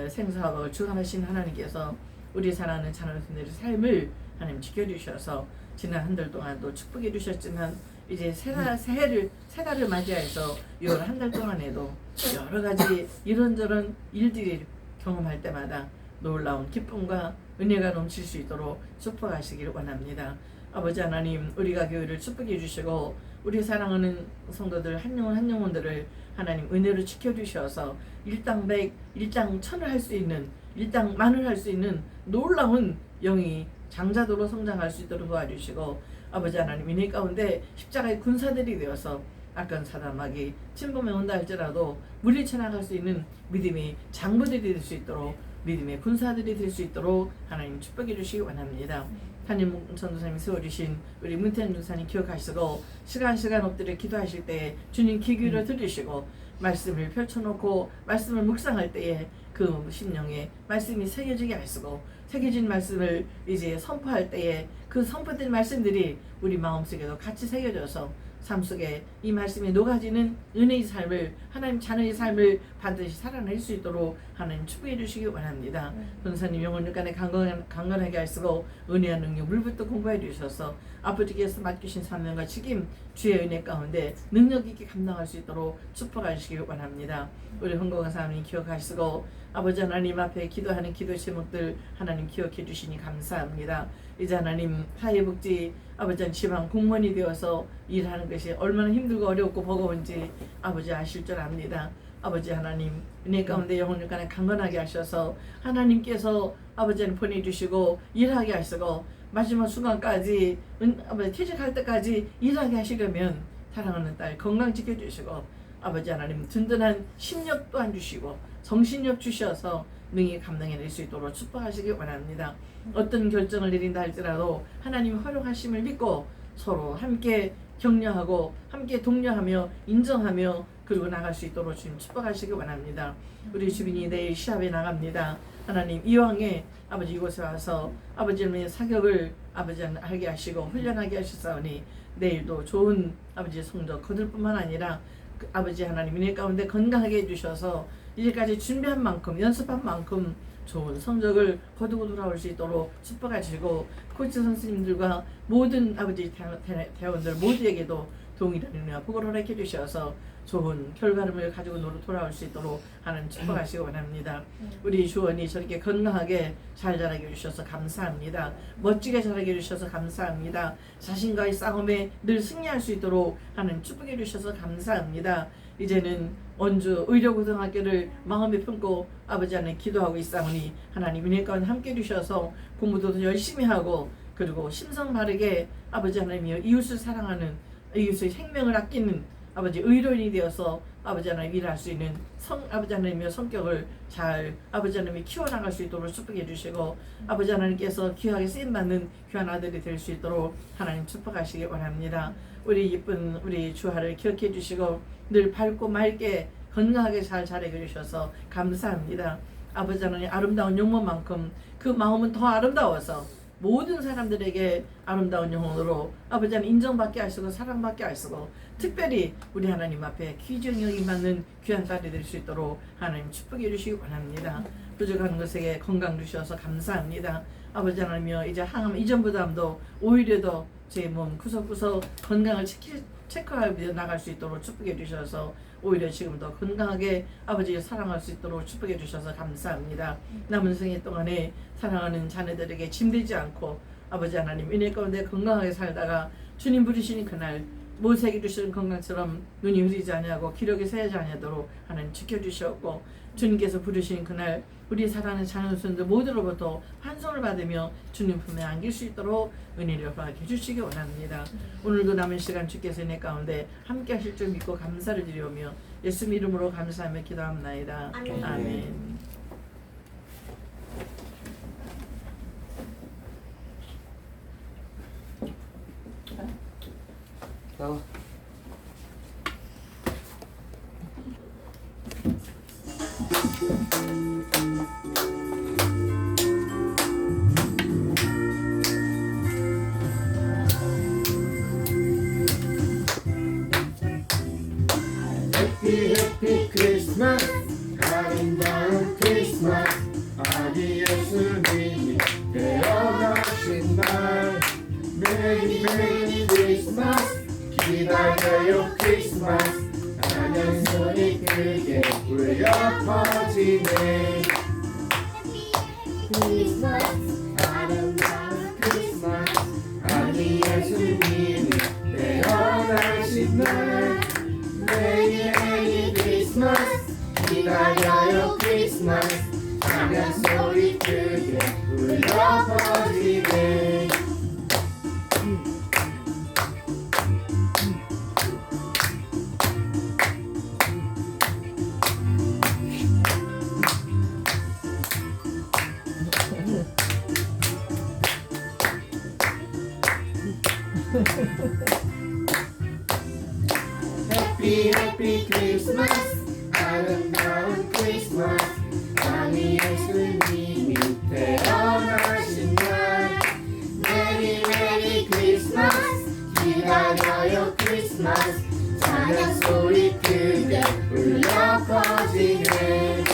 생사학을 주관하신 하나님께서 우리 사랑하는 자녀들의 삶을 하나님 지켜주셔서 지난 한 달 동안도 축복해 주셨지만, 이제 새 달을 맞이해서 이 한 달 동안에도 여러 가지 이런저런 일들이 경험할 때마다 놀라운 기쁨과 은혜가 넘칠 수 있도록 축복하시기를 원합니다. 아버지 하나님, 우리가 교회를 축복해 주시고 우리 사랑하는 성도들 한 영혼 한 영혼들을 하나님 은혜로 지켜주셔서 일당백, 일당천을 할 수 있는, 일당만을 할 수 있는 놀라운 영이 장자도로 성장할 수 있도록 도와주시고, 아버지 하나님 은혜 가운데 십자가의 군사들이 되어서 악한 사단마귀 침범해 온다 할지라도 물리쳐 나갈 수 있는 믿음의 장부들이 될 수 있도록, 믿음의 군사들이 될 수 있도록 하나님 축복해 주시기 원합니다. 한임 전도사님이 세워주신 우리 문태현 전도사님 기억하시고, 시간 엎드려 기도하실 때 주님 귀 기울여 들으시고, 말씀을 펼쳐놓고 말씀을 묵상할 때에 그 심령에 말씀이 새겨지게 하시고, 새겨진 말씀을 이제 선포할 때에 그 선포된 말씀들이 우리 마음속에도 같이 새겨져서 삶 속에 이 말씀이 녹아지는 은혜의 삶을, 하나님 자녀의 삶을 반드시 살아낼 수 있도록 하나님 축복해 주시기 원합니다. 전사님 영혼육간에 강건하게 하시고 은혜와 능력 물부터 공부해 주셔서 아버지께서 맡기신 사명과 책임 주의 은혜 가운데 능력 있게 감당할 수 있도록 축복하시기 원합니다. 우리 헌금한 사람이 기억하시고 아버지 하나님 앞에 기도하는 기도 제목들 하나님 기억해 주시니 감사합니다. 이제 하나님 사회복지 아버지 지방 공무원이 되어서 일하는 것이 얼마나 힘들고 어렵고 버거운지 아버지 아실 줄 압니다. 아버지 하나님 은혜 가운데 영혼을 강건하게 하셔서 하나님께서 아버지를 보내주시고 일하게 하시고 마지막 순간까지 아버지 퇴직할 때까지 일하게 하시려면 사랑하는 딸 건강 지켜주시고 아버지 하나님 든든한 심력 또한 주시고 정신력 주셔서 능히 감당해낼 수 있도록 축복하시기 원합니다. 어떤 결정을 내린다 할지라도 하나님 허락하심을 믿고 서로 함께 격려하고 함께 독려하며 인정하며 그리고 나갈 수 있도록 주님 축복하시기 원합니다. 우리 주빈이 내일 시합에 나갑니다. 하나님 이왕에 아버지 이곳에 와서 아버지의 사격을 아버지 하게 하시고 훈련하게 하셨사오니 내일도 좋은 아버지 성적 거둘 뿐만 아니라 그 아버지 하나님 은혜 가운데 건강하게 해주셔서 이제까지 준비한 만큼 연습한 만큼 좋은 성적을 거두고 돌아올 수 있도록 축복하시고 코치 선생님들과 모든 아버지 대원들 모두에게도 동일한 은혜와 복을 허락해 주셔서 좋은 결과를 가지고 돌아올 수 있도록 하나님 축복하시기 원합니다. 우리 주원이 저렇게 건강하게 잘 자라게 해주셔서 감사합니다. 멋지게 자라게 해주셔서 감사합니다. 자신과의 싸움에 늘 승리할 수 있도록 하나님 축복해 주셔서 감사합니다. 이제는 원주 의료고등학교를 마음에 품고 아버지 안에 기도하고 있사오니 하나님 은혜 가운데 함께 해주셔서 공부도 더 열심히 하고 그리고 심성 바르게 아버지 하나님이여 이웃을 사랑하는 이웃의 생명을 아끼는 아버지 의료인이 되어서 아버지 하나님 일할 수 있는 아버지 하나님의 성격을 잘 아버지 하나님이 키워나갈 수 있도록 축복해 주시고 아버지 하나님께서 귀하게 쓰임받는 귀한 아들이 될 수 있도록 하나님 축복하시기 원합니다. 우리 예쁜 우리 주하를 기억해 주시고 늘 밝고 맑게 건강하게 잘 자라게 주셔서 감사합니다. 아버지 하나님 아름다운 영혼만큼 그 마음은 더 아름다워서 모든 사람들에게 아름다운 영혼으로 아버지 하나님 인정받게 하시고 사랑받게 하시고 특별히 우리 하나님 앞에 귀중형이 맞는 귀한 딸이 될 수 있도록 하나님 축복해 주시기 원합니다. 부족한 것에게 건강 주셔서 감사합니다. 아버지 하나님이여 이제 항암 이전보다도 오히려 더 제 몸 구석구석 건강을 체크하며 나갈 수 있도록 축복해 주셔서 오히려 지금 더 건강하게 아버지를 사랑할 수 있도록 축복해 주셔서 감사합니다. 남은 생애 동안에 사랑하는 자녀들에게 짐되지 않고 아버지 하나님 은혜 가운데 건강하게 살다가 주님 부르시는 그날 모세에게 주시는 건강처럼 눈이 흐리지 아니하고 기력이 새하지 아니하도록 하나님 지켜주셨고 주님께서 부르신 그날 우리 사랑하는 자녀손들 모두로부터 환송을 받으며 주님 품에 안길 수 있도록 은혜를 허락해 주시기 원합니다. 오늘도 남은 시간 주께서 내 가운데 함께 하실 줄 믿고 감사를 드리오며 예수 이름으로 감사하며 기도합나이다. 아멘. 아멘. 나와. 해피 해피 크리스마스 아름다운 크리스마스 아기 예수님이 태어나신 날 메리 메리 크리스마스 기다려요 크리스마스 찬양 소리 크게 울려 퍼지네 크리스마스 아름다운 크리스마스 아기 예수님이 태어나신 날 메리 메리 크리스마스 기다려요 크리스마스 찬양 소리 크게 울려 퍼지네 해피 해피 크리스마스 아름다운 크리스마스 아기 예수님이 태어나신 날 메리 메리 크리스마스 기다려요 크리스마스 찬양 소리 크게 울려 퍼지네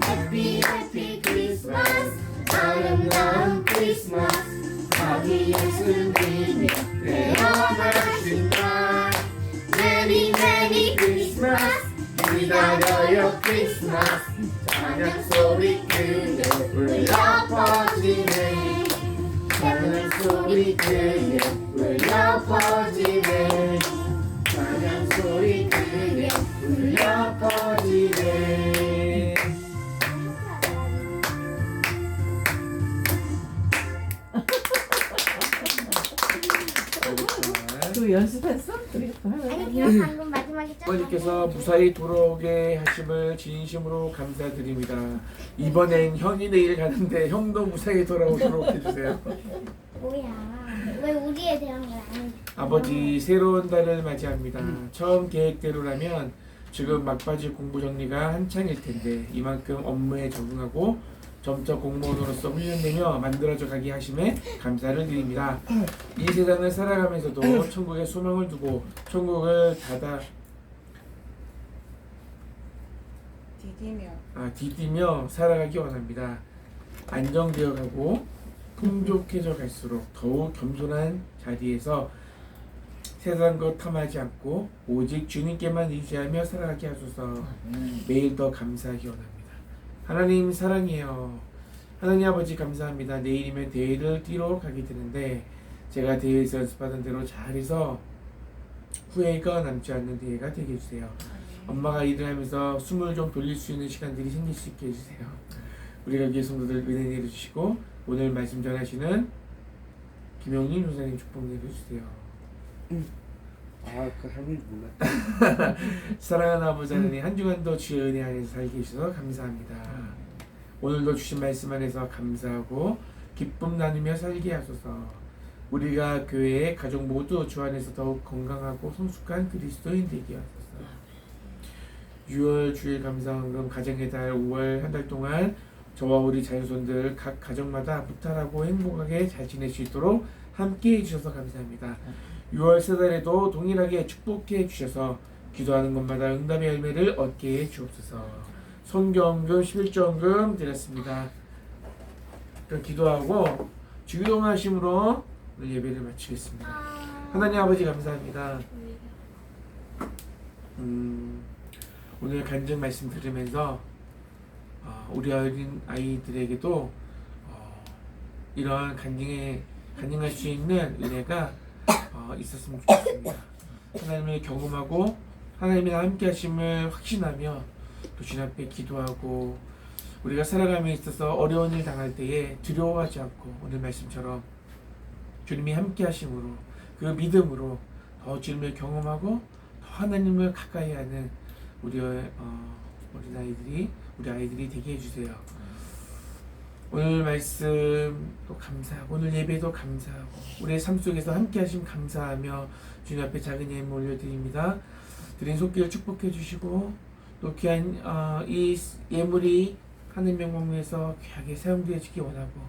해피 해피 크리스마스 아름다운 크리스마스 아기 예수님이 태어나신 날 메리 메리 크리스마스 기다려요 크리스마스 찬양 소리 크게 울려 퍼지네 찬양 소리 크게 울려 퍼지네 찬양 소리 크게 울려 퍼지네 그 연습했어? 우리 아니 그냥 방금 마지막에 아버지께서 무사히 돌아오게 하심을 진심으로 감사드립니다. 이번엔 형이 내일 가는데 형도 무사히 돌아오도록 해주세요. 뭐야 왜 우리에 대한 걸 안 해? 아버지 새로운 달을 맞이합니다. 처음 계획대로라면 지금 막바지 공부 정리가 한창일 텐데 이만큼 업무에 적응하고 점차 공무원으로서 훈련되며 만들어져 가게 하심에 감사를 드립니다. 이 세상을 살아가면서도 천국에 소망을 두고 천국을 디디며 살아가기 원합니다. 안정되어 가고 풍족해져 갈수록 더욱 겸손한 자리에서 세상 것 탐하지 않고 오직 주님께만 의지하며 살아가게 하소서. 매일 더 감사하기 원합니다. 하나님 사랑해요. 하나님 아버지 감사합니다. 내일이면 대회를 뛰러 가게 되는데 제가 대회에서 연습하던 대로 잘해서 후회가 남지 않는 대회가 되게 해주세요. 엄마가 일을 하면서 숨을 좀 돌릴 수 있는 시간들이 생길 수 있게 해주세요. 우리 가게 성도들 은혜 내려주시고 오늘 말씀 전하시는 김용민 교사님 축복 내려주세요. 그 할머니 몰랐다. 사랑하는 아버지 하나님 한 주간도 주의 은혜 안에서 살게 해주셔서 감사합니다. 오늘도 주신 말씀 안에서 감사하고 기쁨 나누며 살게 하소서. 우리가 교회의 가족 모두 주 안에서 더욱 건강하고 성숙한 그리스도인 되게 하소서. 6월 주일 감사헌금 가정의 달 5월 한 달 동안 저와 우리 자녀손들 각 가정마다 무탈하고 행복하게 잘 지낼 수 있도록 함께 해주셔서 감사합니다. 6월 세 달에도 동일하게 축복해 주셔서 기도하는 것마다 응답의 열매를 얻게 해 주옵소서. 성경금 11조원금 드렸습니다. 그럼 기도하고 주기도문하심으로 오늘 예배를 마치겠습니다. 하나님 아버지 감사합니다. 오늘 간증 말씀 들으면서 우리 어린 아이들에게도 이런 간증할 수 있는 은혜가 있었으면 좋겠습니다. 하나님을 경험하고 하나님이랑 함께 하심을 확신하며 또 주님 앞에 기도하고 우리가 살아감에 있어서 어려운 일 당할 때에 두려워하지 않고 오늘 말씀처럼 주님이 함께 하심으로 그 믿음으로 더 주님을 경험하고 더 하나님을 가까이 하는 우리 아이들이 되게 해주세요. 오늘 말씀도 감사하고 오늘 예배도 감사하고 우리의 삶 속에서 함께 하심 감사하며 주님 앞에 작은 예물 올려드립니다. 드린 손길 축복해 주시고 또 귀한 이 예물이 하나님 영광에서 귀하게 사용되어지기 원하고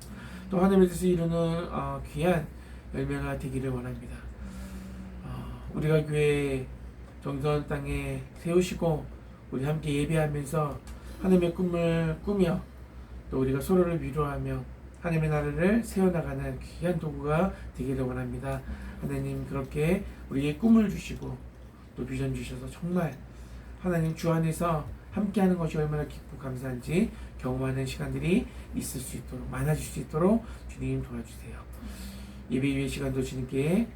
또 하나님의 뜻을 이루는 귀한 열매가 되기를 원합니다. 우리가 교회 정선 땅에 세우시고 우리 함께 예배하면서 하나님의 꿈을 꾸며 또 우리가 서로를 위로하며 하나님의 나라를 세워나가는 귀한 도구가 되기를 원합니다. 하나님 그렇게 우리에게 꿈을 주시고 또 비전 주셔서 정말 하나님 주 안에서 함께하는 것이 얼마나 기쁘고 감사한지 경험하는 시간들이 있을 수 있도록 많아질 수 있도록 주님 도와주세요. 예배 위의 시간도 주님께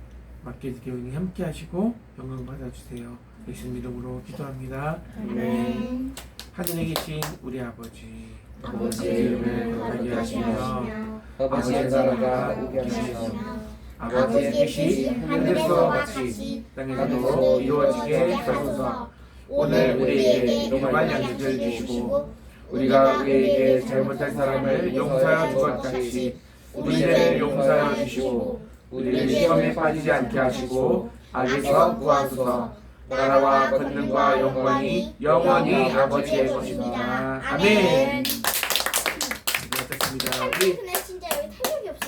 맡겨드리오니 함께 하시고 영광 받아주세요. 예수님 이름으로 기도합니다. 아멘. 하늘에 계신 우리 아버지 아버지의 이름을 거룩하게 하시며 아버지의 나라가 오게 하시며 아버지의 뜻이 하늘에서 같이 땅에서도 이루어지게 하소서. 오늘 우리에게 일용할 양식을 주시고 우리가 우리에게 잘못한 사람을 용서하여 준 것 같이 우리를 용서하여 주시고 우리를 시험에 빠지지 않게 하시고 악에서 구하소서. 나라와 권능과 영광이 영원히 아버지의 것입니다. 아멘. 고맙습니다. 우리